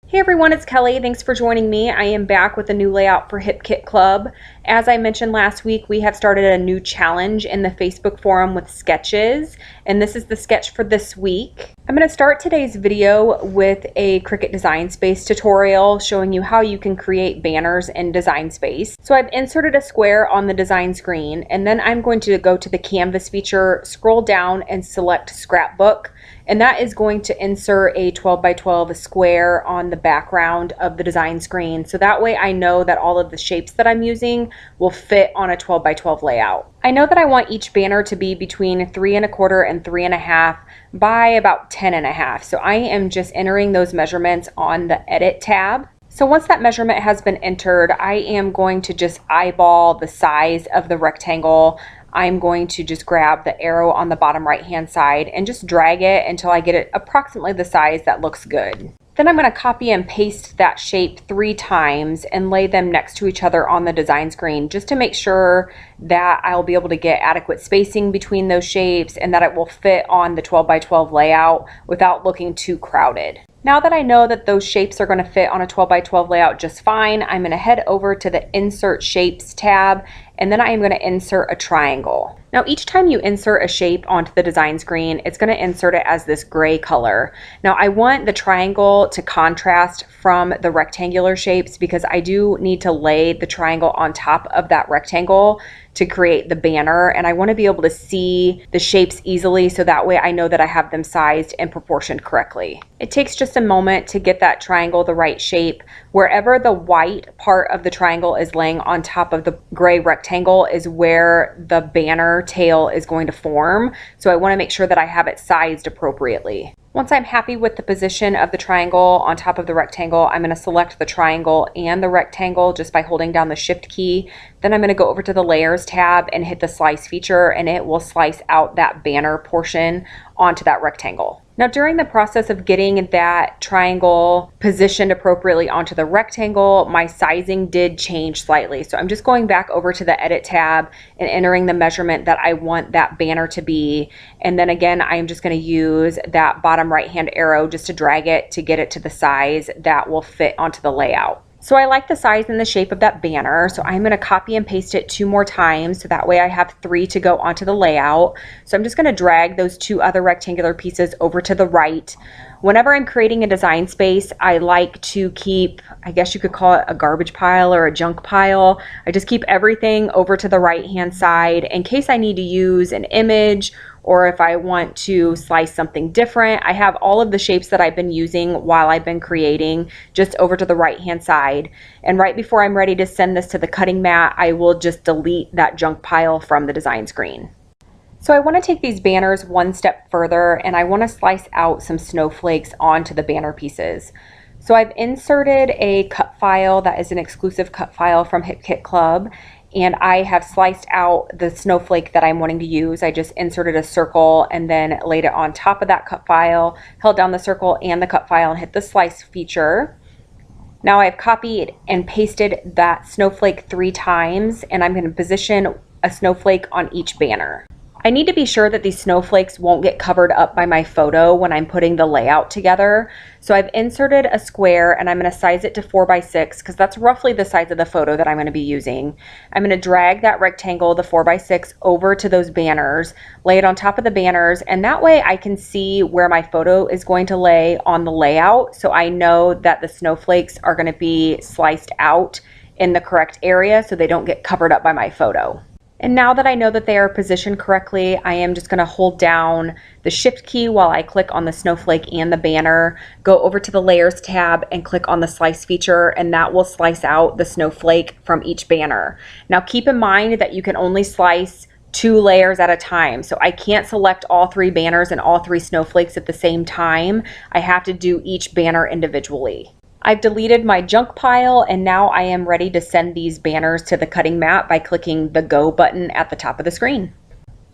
Hey everyone, it's Kelly. Thanks for joining me. I am back with a new layout for Hip Kit Club. As I mentioned last week, we have started a new challenge in the Facebook forum with sketches, and this is the sketch for this week. I'm going to start today's video with a Cricut Design Space tutorial showing you how you can create banners in Design Space. So I've inserted a square on the design screen, and then I'm going to go to the Canvas feature, scroll down and select Scrapbook. And that is going to insert a 12 by 12 square on the background of the design screen. So that way I know that all of the shapes that I'm using will fit on a 12 by 12 layout. I know that I want each banner to be between 3 1/4 and 3 1/2 by about 10 1/2. So I am just entering those measurements on the Edit tab. So once that measurement has been entered, I am going to just eyeball the size of the rectangle. I'm going to just grab the arrow on the bottom right hand side and just drag it until I get it approximately the size that looks good. Then I'm going to copy and paste that shape 3 times and lay them next to each other on the design screen just to make sure that I'll be able to get adequate spacing between those shapes and that it will fit on the 12 by 12 layout without looking too crowded. Now that I know that those shapes are going to fit on a 12 by 12 layout just fine, I'm going to head over to the Insert Shapes tab, and then I am going to insert a triangle. Now each time you insert a shape onto the design screen, it's going to insert it as this gray color. Now I want the triangle to contrast from the rectangular shapes because I do need to lay the triangle on top of that rectangle to create the banner, and I want to be able to see the shapes easily so that way I know that I have them sized and proportioned correctly. It takes just a moment to get that triangle the right shape. Wherever the white part of the triangle is laying on top of the gray rectangle is where the banner tail is going to form. So I want to make sure that I have it sized appropriately. Once I'm happy with the position of the triangle on top of the rectangle, I'm going to select the triangle and the rectangle just by holding down the Shift key. Then I'm going to go over to the Layers tab and hit the Slice feature, and it will slice out that banner portion onto that rectangle. Now during the process of getting that triangle positioned appropriately onto the rectangle, my sizing did change slightly. So I'm just going back over to the Edit tab and entering the measurement that I want that banner to be. And then again, I'm just going to use that bottom right hand arrow just to drag it to get it to the size that will fit onto the layout. So I like the size and the shape of that banner, so I'm going to copy and paste it 2 more times so that way I have 3 to go onto the layout. So I'm just going to drag those 2 other rectangular pieces over to the right. Whenever I'm creating a design space, I like to keep, I guess you could call it a garbage pile or a junk pile. I just keep everything over to the right hand side in case I need to use an image or if I want to slice something different. I have all of the shapes that I've been using while I've been creating just over to the right hand side. And right before I'm ready to send this to the cutting mat, I will just delete that junk pile from the design screen. So I want to take these banners one step further, and I want to slice out some snowflakes onto the banner pieces. So I've inserted a cut file that is an exclusive cut file from Hip Kit Club, and I have sliced out the snowflake that I'm wanting to use. I just inserted a circle and then laid it on top of that cut file, held down the circle and the cut file and hit the slice feature. Now I've copied and pasted that snowflake 3 times, and I'm going to position a snowflake on each banner. I need to be sure that these snowflakes won't get covered up by my photo when I'm putting the layout together. So I've inserted a square and I'm going to size it to 4 by 6 because that's roughly the size of the photo that I'm going to be using. I'm going to drag that rectangle, the 4 by 6, over to those banners, lay it on top of the banners, and that way I can see where my photo is going to lay on the layout, so I know that the snowflakes are going to be sliced out in the correct area so they don't get covered up by my photo. And now that I know that they are positioned correctly, I am just going to hold down the Shift key while I click on the snowflake and the banner, go over to the Layers tab and click on the Slice feature, and that will slice out the snowflake from each banner. Now keep in mind that you can only slice 2 layers at a time. So I can't select all 3 banners and all 3 snowflakes at the same time. I have to do each banner individually. I've deleted my junk pile, and now I am ready to send these banners to the cutting mat by clicking the Go button at the top of the screen.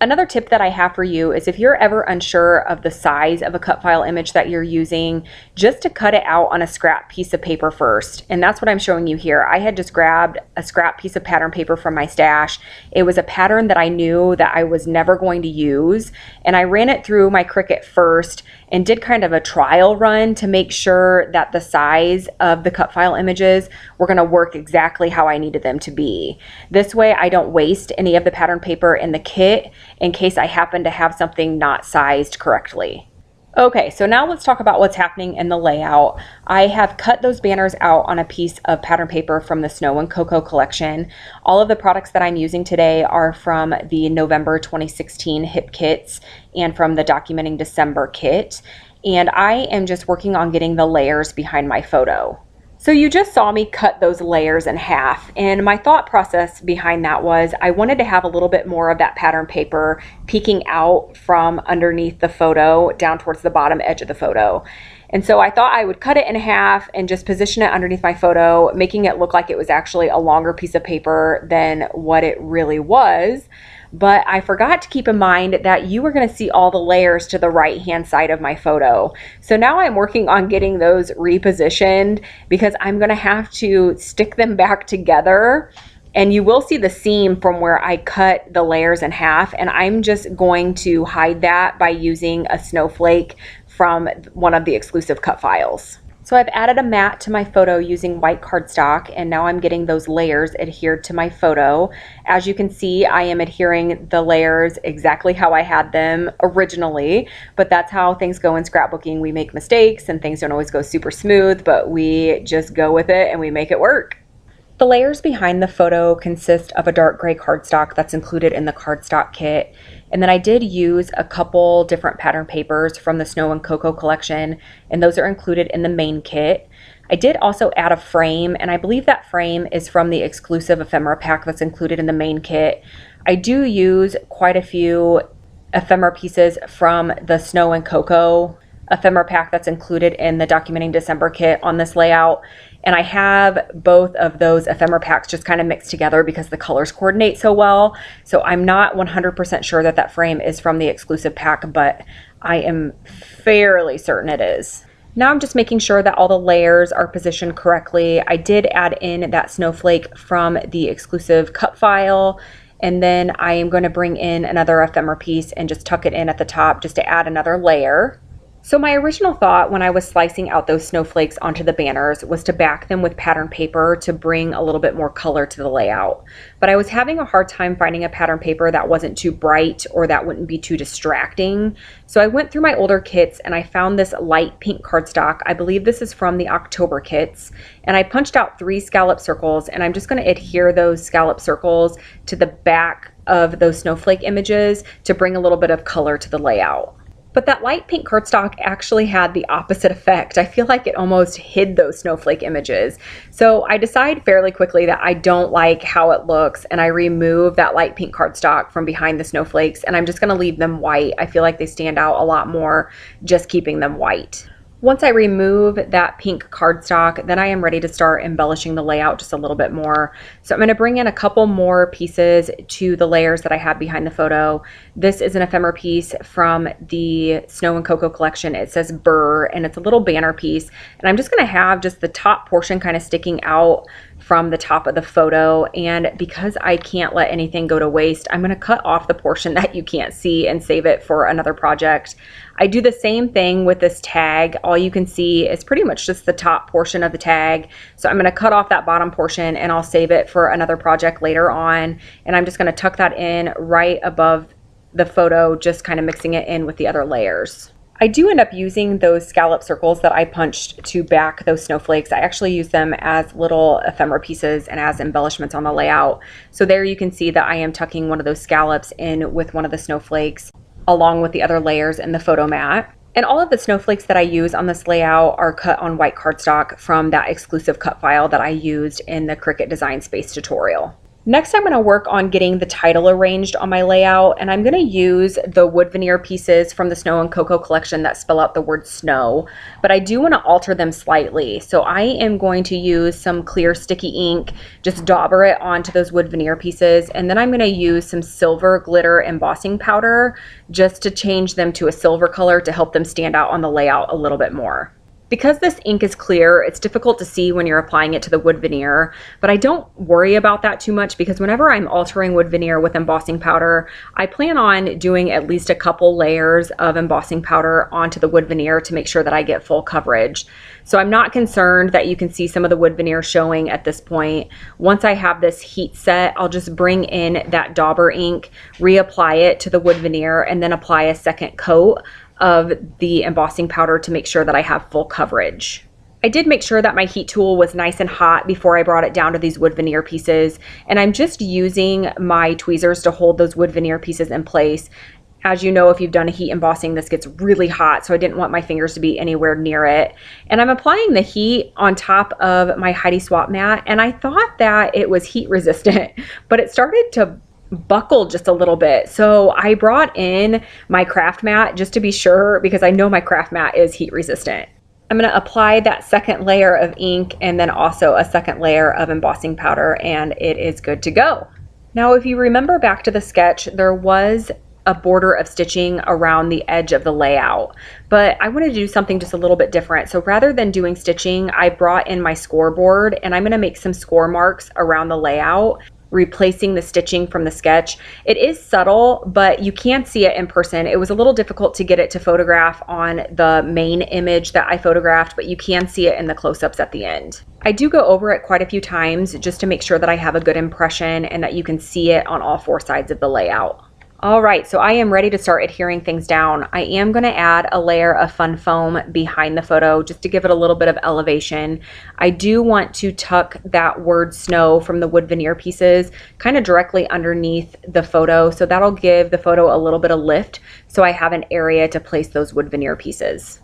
Another tip that I have for you is if you're ever unsure of the size of a cut file image that you're using, just to cut it out on a scrap piece of paper first. And that's what I'm showing you here. I had just grabbed a scrap piece of pattern paper from my stash. It was a pattern that I knew that I was never going to use, and I ran it through my Cricut first and did kind of a trial run to make sure that the size of the cut file images were going to work exactly how I needed them to be. This way I don't waste any of the pattern paper in the kit in case I happen to have something not sized correctly. Okay, so now let's talk about what's happening in the layout. I have cut those banners out on a piece of pattern paper from the Snow and Cocoa collection. All of the products that I'm using today are from the November 2016 hip kits and from the Documenting December kit. And I am just working on getting the layers behind my photo. So you just saw me cut those layers in half, and my thought process behind that was I wanted to have a little bit more of that pattern paper peeking out from underneath the photo down towards the bottom edge of the photo. And so I thought I would cut it in half and just position it underneath my photo, making it look like it was actually a longer piece of paper than what it really was. But I forgot to keep in mind that you were going to see all the layers to the right hand side of my photo. So now I'm working on getting those repositioned because I'm going to have to stick them back together, and you will see the seam from where I cut the layers in half, and I'm just going to hide that by using a snowflake from one of the exclusive cut files. So I've added a mat to my photo using white cardstock, and now I'm getting those layers adhered to my photo. As you can see, I am adhering the layers exactly how I had them originally, but that's how things go in scrapbooking. We make mistakes and things don't always go super smooth, but we just go with it and we make it work. The layers behind the photo consist of a dark gray cardstock that's included in the cardstock kit. And then I did use a couple different pattern papers from the Snow and Cocoa collection, and those are included in the main kit. I did also add a frame, and I believe that frame is from the exclusive ephemera pack that's included in the main kit. I do use quite a few ephemera pieces from the Snow and Cocoa ephemera pack that's included in the Documenting December kit on this layout. And I have both of those ephemera packs just kind of mixed together because the colors coordinate so well. So I'm not 100% sure that that frame is from the exclusive pack, but I am fairly certain it is. Now I'm just making sure that all the layers are positioned correctly. I did add in that snowflake from the exclusive cut file, and then I am going to bring in another ephemera piece and just tuck it in at the top just to add another layer. So my original thought when I was slicing out those snowflakes onto the banners was to back them with pattern paper to bring a little bit more color to the layout. But I was having a hard time finding a pattern paper that wasn't too bright or that wouldn't be too distracting. So I went through my older kits and I found this light pink cardstock. I believe this is from the October kits. And I punched out 3 scallop circles, and I'm just going to adhere those scallop circles to the back of those snowflake images to bring a little bit of color to the layout. But that light pink cardstock actually had the opposite effect. I feel like it almost hid those snowflake images. So I decide fairly quickly that I don't like how it looks, and I remove that light pink cardstock from behind the snowflakes, and I'm just gonna leave them white. I feel like they stand out a lot more just keeping them white. Once I remove that pink cardstock, then I am ready to start embellishing the layout just a little bit more. So I'm going to bring in a couple more pieces to the layers that I have behind the photo. This is an ephemera piece from the Snow and Cocoa collection. It says Burr, and it's a little banner piece. And I'm just going to have just the top portion kind of sticking out from the top of the photo, and because I can't let anything go to waste, I'm going to cut off the portion that you can't see and save it for another project. I do the same thing with this tag. All you can see is pretty much just the top portion of the tag. So I'm going to cut off that bottom portion and I'll save it for another project later on, and I'm just going to tuck that in right above the photo, just kind of mixing it in with the other layers. I do end up using those scallop circles that I punched to back those snowflakes. I actually use them as little ephemera pieces and as embellishments on the layout. So there you can see that I am tucking one of those scallops in with one of the snowflakes along with the other layers in the photo mat. And all of the snowflakes that I use on this layout are cut on white cardstock from that exclusive cut file that I used in the Cricut Design Space tutorial. Next, I'm going to work on getting the title arranged on my layout, and I'm going to use the wood veneer pieces from the Snow and Cocoa collection that spell out the word snow, but I do want to alter them slightly. So I am going to use some clear sticky ink, just dauber it onto those wood veneer pieces, and then I'm going to use some silver glitter embossing powder just to change them to a silver color to help them stand out on the layout a little bit more. Because this ink is clear, it's difficult to see when you're applying it to the wood veneer, but I don't worry about that too much because whenever I'm altering wood veneer with embossing powder, I plan on doing at least a couple layers of embossing powder onto the wood veneer to make sure that I get full coverage. So I'm not concerned that you can see some of the wood veneer showing at this point. Once I have this heat set, I'll just bring in that dauber ink, reapply it to the wood veneer, and then apply a second coat of the embossing powder to make sure that I have full coverage. I did make sure that my heat tool was nice and hot before I brought it down to these wood veneer pieces, and I'm just using my tweezers to hold those wood veneer pieces in place. As you know, if you've done a heat embossing, this gets really hot, so I didn't want my fingers to be anywhere near it. And I'm applying the heat on top of my Heidi Swap mat, and I thought that it was heat resistant, but it started to buckle just a little bit. So I brought in my craft mat just to be sure, because I know my craft mat is heat resistant. I'm going to apply that second layer of ink and then also a second layer of embossing powder, and it is good to go. Now, if you remember back to the sketch, there was a border of stitching around the edge of the layout, but I wanted to do something just a little bit different. So rather than doing stitching, I brought in my scoreboard, and I'm going to make some score marks around the layout, replacing the stitching from the sketch. It is subtle, but you can see it in person. It was a little difficult to get it to photograph on the main image that I photographed, but you can see it in the close-ups at the end. I do go over it quite a few times just to make sure that I have a good impression and that you can see it on all four sides of the layout. All right, so I am ready to start adhering things down. I am going to add a layer of fun foam behind the photo just to give it a little bit of elevation. I do want to tuck that word snow from the wood veneer pieces kind of directly underneath the photo, so that'll give the photo a little bit of lift so I have an area to place those wood veneer pieces.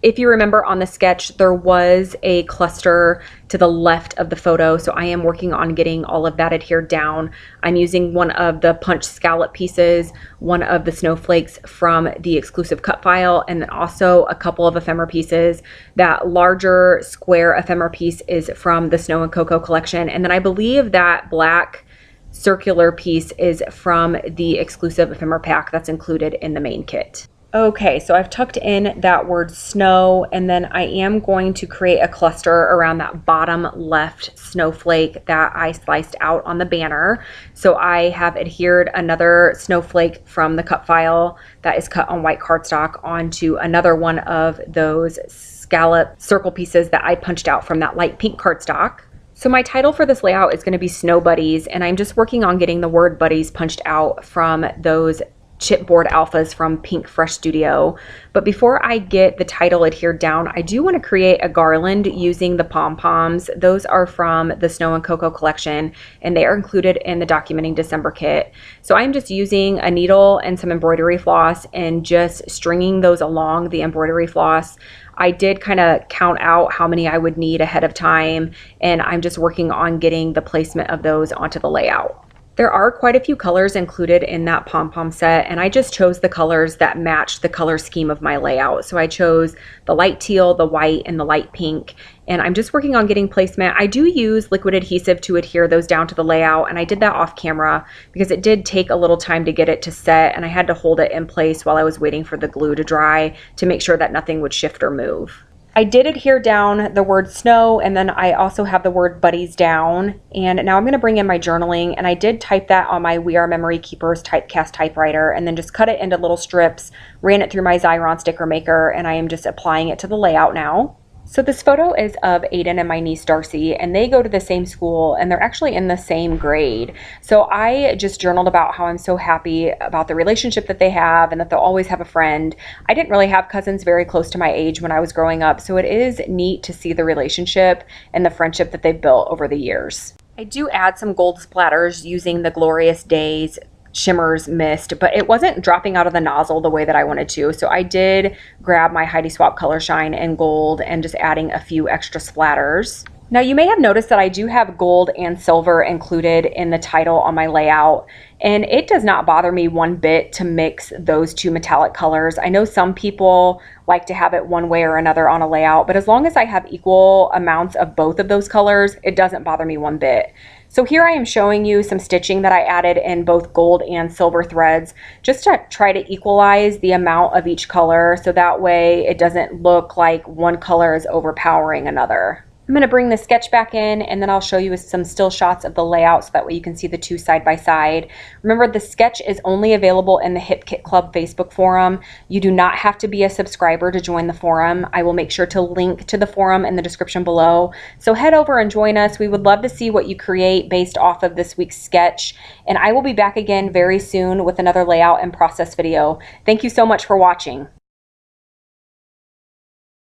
If you remember on the sketch, there was a cluster to the left of the photo, so I am working on getting all of that adhered down. I'm using one of the punch scallop pieces, one of the snowflakes from the exclusive cut file, and then also a couple of ephemera pieces. That larger square ephemera piece is from the Snow and Cocoa collection, and then I believe that black circular piece is from the exclusive ephemera pack that's included in the main kit. Okay, so I've tucked in that word snow, and then I am going to create a cluster around that bottom left snowflake that I sliced out on the banner. So I have adhered another snowflake from the cut file that is cut on white cardstock onto another one of those scallop circle pieces that I punched out from that light pink cardstock. So my title for this layout is going to be Snow Buddies, and I'm just working on getting the word buddies punched out from those chipboard alphas from Pink Fresh Studio. But before I get the title adhered down, I do want to create a garland using the pom-poms. Those are from the Snow and Cocoa collection, and they are included in the Documenting December kit. So I'm just using a needle and some embroidery floss and just stringing those along the embroidery floss. I did kind of count out how many I would need ahead of time, and I'm just working on getting the placement of those onto the layout. There are quite a few colors included in that pom-pom set, and I just chose the colors that matched the color scheme of my layout. So I chose the light teal, the white, and the light pink, and I'm just working on getting placement. I do use liquid adhesive to adhere those down to the layout, and I did that off camera because it did take a little time to get it to set, and I had to hold it in place while I was waiting for the glue to dry to make sure that nothing would shift or move. I did adhere down the word snow, and then I also have the word buddies down. And now I'm going to bring in my journaling, and I did type that on my We Are Memory Keepers typecast typewriter, and then just cut it into little strips, ran it through my Xyron sticker maker, and I am just applying it to the layout now. So this photo is of Aiden and my niece Darcy, and they go to the same school, and they're actually in the same grade. So I just journaled about how I'm so happy about the relationship that they have and that they'll always have a friend. I didn't really have cousins very close to my age when I was growing up, so it is neat to see the relationship and the friendship that they've built over the years. I do add some gold splatters using the Glorious Days Shimmers Mist, but it wasn't dropping out of the nozzle the way that I wanted to. So I did grab my Heidi Swap Color Shine in gold and just adding a few extra splatters. Now you may have noticed that I do have gold and silver included in the title on my layout, and it does not bother me one bit to mix those two metallic colors. I know some people like to have it one way or another on a layout, but as long as I have equal amounts of both of those colors, it doesn't bother me one bit. So here I am showing you some stitching that I added in both gold and silver threads, just to try to equalize the amount of each color, so that way it doesn't look like one color is overpowering another. I'm going to bring the sketch back in, and then I'll show you some still shots of the layout so that way you can see the two side by side. Remember, the sketch is only available in the Hip Kit Club Facebook forum. You do not have to be a subscriber to join the forum. I will make sure to link to the forum in the description below. So head over and join us. We would love to see what you create based off of this week's sketch. And I will be back again very soon with another layout and process video. Thank you so much for watching.